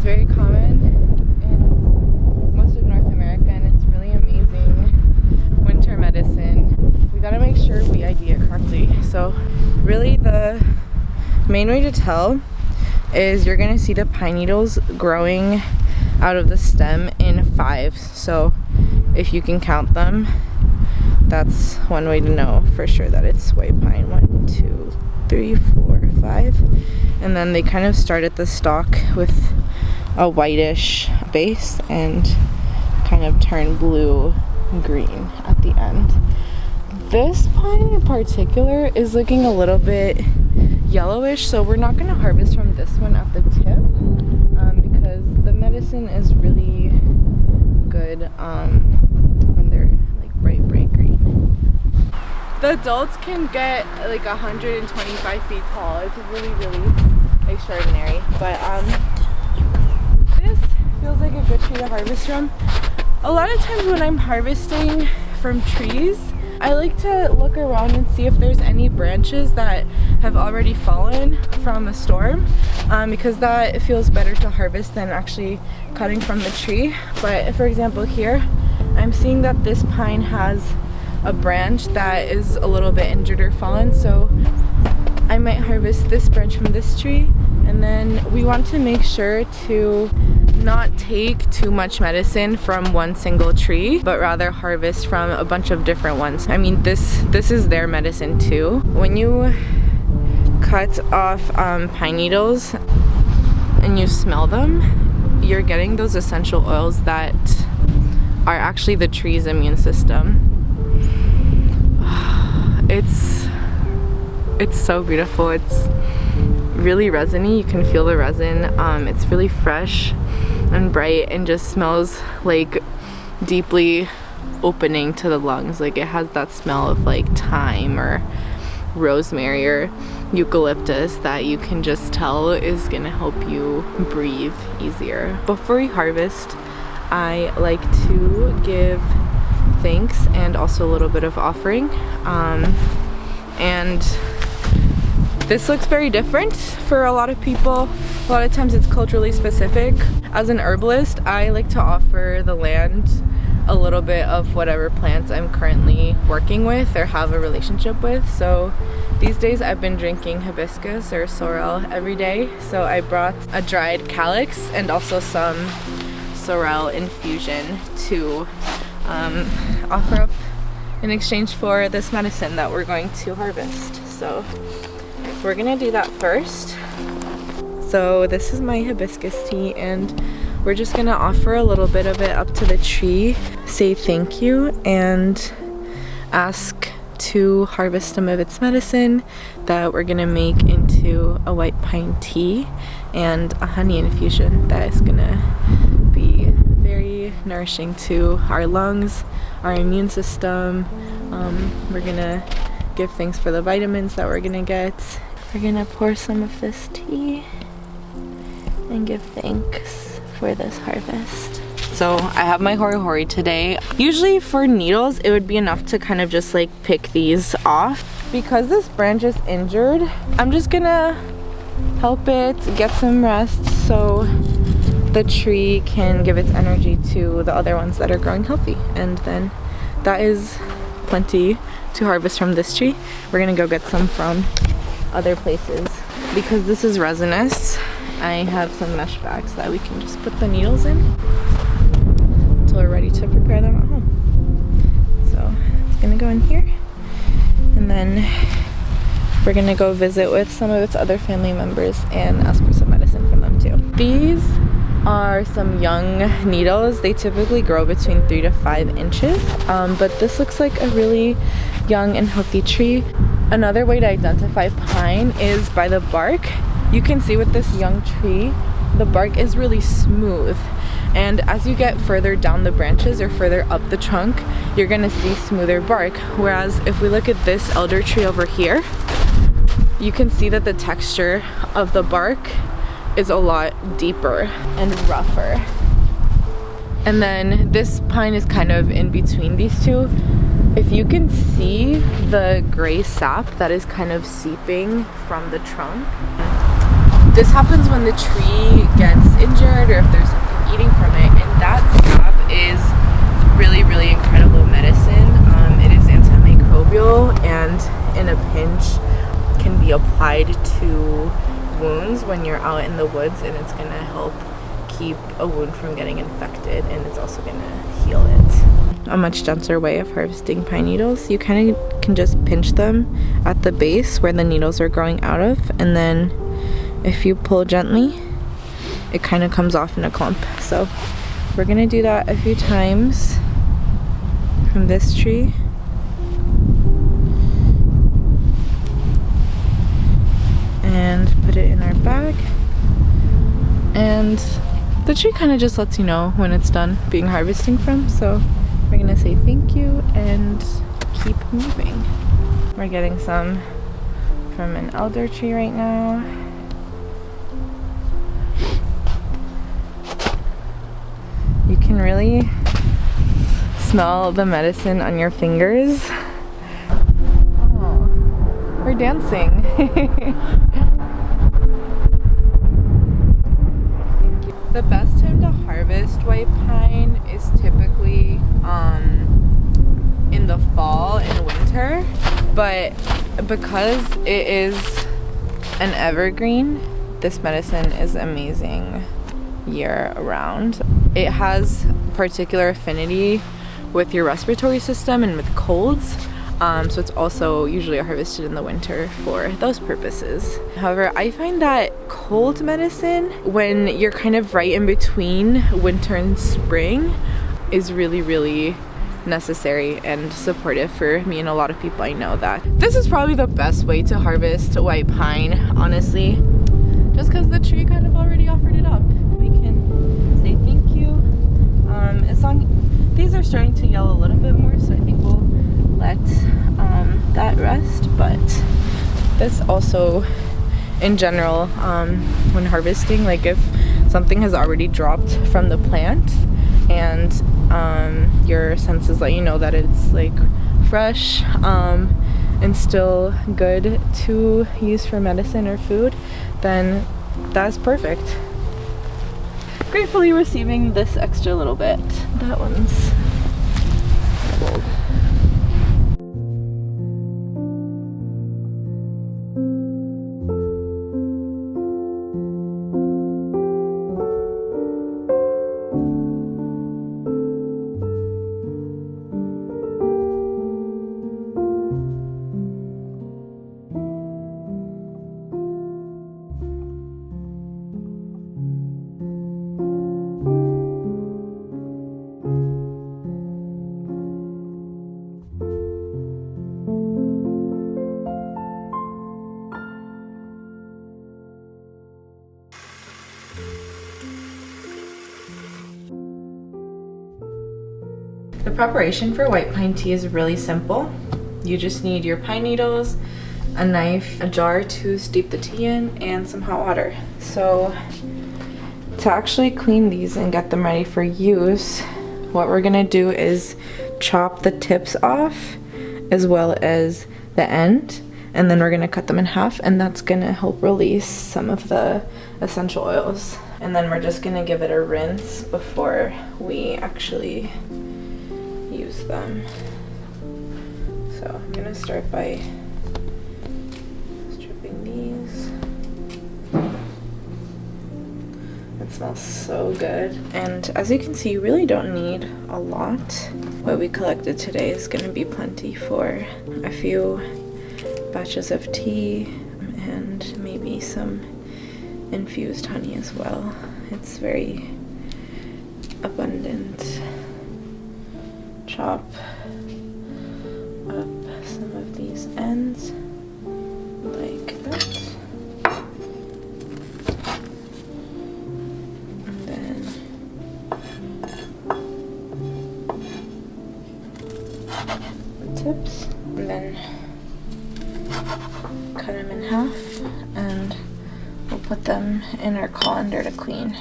very common in most of North America, and it's really amazing winter medicine. We gotta make sure we ID it correctly. So really the main way to tell is you're gonna see the pine needles growing out of the stem in fives. So if you can count them, that's one way to know for sure that it's white pine. 1, 2, 3, 4, 5. And then they kind of start at the stalk with a whitish base and kind of turn blue green at the end. This pine in particular is looking a little bit yellowish, so we're not going to harvest from this one at the tip because the medicine is really good when they're like bright green. The adults can get like 125 feet tall. It's really extraordinary. But this feels like a good tree to harvest from. A lot of times when I'm harvesting from trees, I like to look around and see if there's any branches that have already fallen from a storm because that feels better to harvest than actually cutting from the tree. But for example here, I'm seeing that this pine has a branch that is a little bit injured or fallen, so I might harvest this branch from this tree. And then we want to make sure to not take too much medicine from one single tree, but rather harvest from a bunch of different ones. I mean, this is their medicine too. When you cut off pine needles and you smell them, you're getting those essential oils that are actually the tree's immune system. It's so beautiful. It's really resiny. You can feel the resin. It's really fresh and bright and just smells like deeply opening to the lungs. Like it has that smell of like thyme or rosemary or eucalyptus that you can just tell is gonna help you breathe easier. Before we harvest, I like to give thanks and also a little bit of offering. And this looks very different for a lot of people. A lot of times it's culturally specific. As an herbalist, I like to offer the land a little bit of whatever plants I'm currently working with or have a relationship with. So these days I've been drinking hibiscus or sorrel every day. So I brought a dried calyx and also some sorrel infusion to offer up in exchange for this medicine that we're going to harvest. So we're gonna do that first. So this is my hibiscus tea, and we're just gonna offer a little bit of it up to the tree, say thank you, and ask to harvest some of its medicine that we're gonna make into a white pine tea and a honey infusion that is gonna be very nourishing to our lungs, our immune system. We're gonna give thanks for the vitamins that we're gonna get. We're gonna pour some of this tea and give thanks for this harvest. So I have my hori hori today. Usually for needles, it would be enough to kind of just like pick these off. Because this branch is injured, I'm just gonna help it get some rest so the tree can give its energy to the other ones that are growing healthy. And then that is plenty to harvest from this tree. We're gonna go get some from other places. Because this is resinous, I have some mesh bags that we can just put the needles in until we're ready to prepare them at home. So it's gonna go in here, and then we're gonna go visit with some of its other family members and ask for some medicine from them too. These are some young needles. They typically grow between 3 to 5 inches, but this looks like a really young and healthy tree. Another way to identify pine is by the bark. You can see with this young tree, the bark is really smooth, and as you get further down the branches or further up the trunk, you're gonna see smoother bark. Whereas if we look at this elder tree over here, you can see that the texture of the bark is a lot deeper and rougher. And then this pine is kind of in between these two. If you can see the gray sap that is kind of seeping from the trunk, This happens when the tree gets injured or if there's something eating from it, and that sap is really, really incredible medicine. It is antimicrobial, and in a pinch can be applied to wounds when you're out in the woods, and it's gonna help keep a wound from getting infected, and it's also gonna heal it. A much denser way of harvesting pine needles, you kind of can just pinch them at the base where the needles are growing out of, and then if you pull gently, it kind of comes off in a clump. So we're gonna do that a few times from this tree. And put it in our bag. And the tree kind of just lets you know when it's done being harvesting from. So we're gonna say thank you and keep moving. We're getting some from an elder tree right now. You can really smell the medicine on your fingers. Oh, we're dancing. The best time to harvest white pine is typically in the fall and winter, but because it is an evergreen, this medicine is amazing year round. It has particular affinity with your respiratory system and with colds, so it's also usually harvested in the winter for those purposes. However, I find that cold medicine, when you're kind of right in between winter and spring, is really, really necessary and supportive for me and a lot of people I know. That this is probably the best way to harvest white pine, honestly, just because the tree kind of already offered it up. We can say thank you. These are starting to yellow a little bit more, so I think we'll let that rest. But this also, in general, when harvesting, like if something has already dropped from the plant and your senses let you know that it's like fresh and still good to use for medicine or food, then that's perfect. Gratefully receiving this extra little bit. That one's gold. The preparation for white pine tea is really simple. You just need your pine needles, a knife, a jar to steep the tea in, and some hot water. So to actually clean these and get them ready for use, what we're gonna do is chop the tips off as well as the end, and then we're gonna cut them in half, and that's gonna help release some of the essential oils. And then we're just gonna give it a rinse before we actually use them. So I'm gonna start by stripping these. It smells so good. And as you can see, you really don't need a lot. What we collected today is gonna be plenty for a few batches of tea and maybe some infused honey as well. It's very abundant. Chop up some of these ends like that, and then the tips, and then cut them in half, and we'll put them in our colander to clean.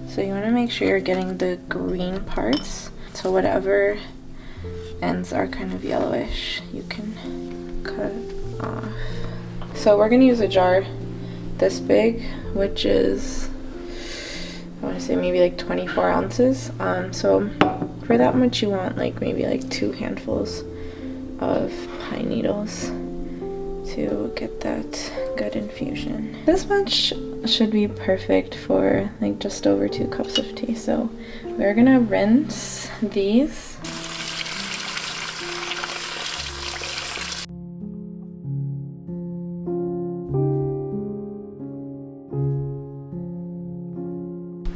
So you want to make sure you're getting the green parts, so whatever ends are kind of yellowish, you can cut it off. So we're gonna use a jar this big, which is, I want to say maybe like 24 ounces. So for that much you want like maybe like 2 handfuls of pine needles to get that good infusion. This much should be perfect for like just over 2 cups of tea. So we're gonna rinse these.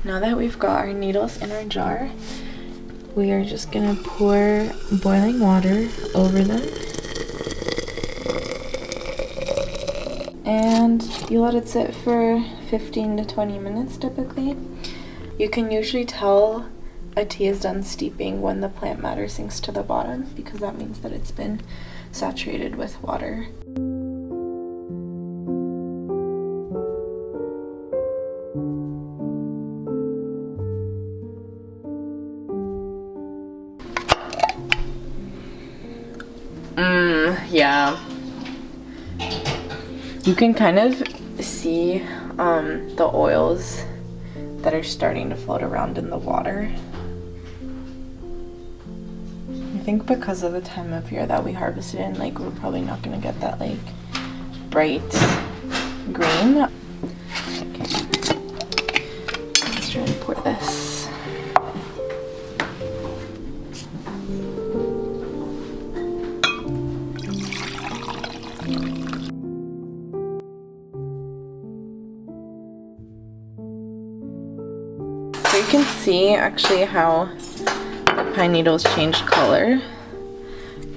Now that we've got our needles in our jar, we are just gonna pour boiling water over them. And you let it sit for 15 to 20 minutes typically. You can usually tell a tea is done steeping when the plant matter sinks to the bottom, because that means that it's been saturated with water. Yeah. You can kind of see the oils that are starting to float around in the water. I think because of the time of year that we harvested in, like we're probably not gonna get that like bright green. Okay. Let's try and pour this. So you can see actually how the pine needles changed color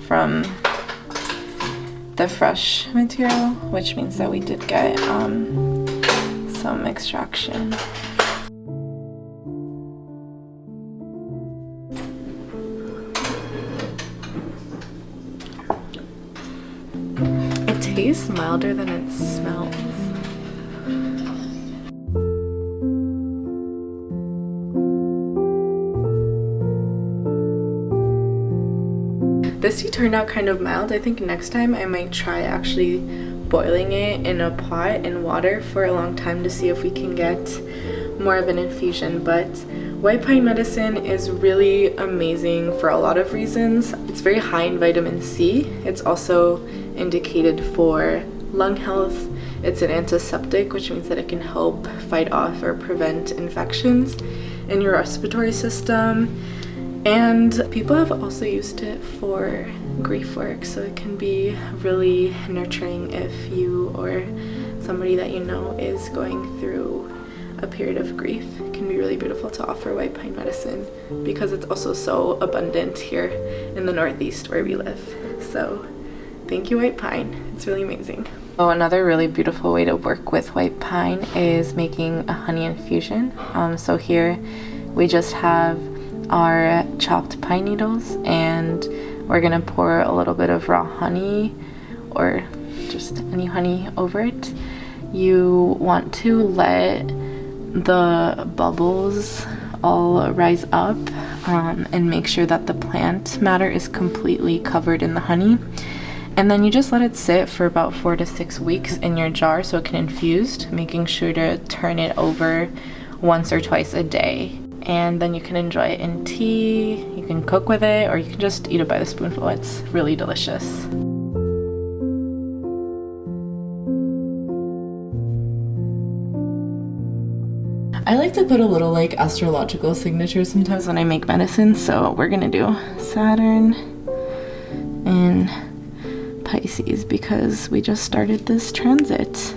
from the fresh material, which means that we did get some extraction. It tastes milder than it smells. This tea turned out kind of mild. I think next time I might try actually boiling it in a pot in water for a long time to see if we can get more of an infusion. But white pine medicine is really amazing for a lot of reasons. It's very high in vitamin C. It's also indicated for lung health. It's an antiseptic, which means that it can help fight off or prevent infections in your respiratory system. And people have also used it for grief work, so it can be really nurturing if you or somebody that you know is going through a period of grief. It can be really beautiful to offer white pine medicine because it's also so abundant here in the Northeast where we live. So thank you, white pine. It's really amazing. Oh, another really beautiful way to work with white pine is making a honey infusion. So here we just have our chopped pine needles, and we're gonna pour a little bit of raw honey or just any honey over it. You want to let the bubbles all rise up and make sure that the plant matter is completely covered in the honey, and then you just let it sit for about 4 to 6 weeks in your jar so it can infuse, making sure to turn it over once or twice a day. And then you can enjoy it in tea, you can cook with it, or you can just eat it by the spoonful. It's really delicious. I like to put a little like astrological signature sometimes when I make medicine, so we're gonna do Saturn and Pisces because we just started this transit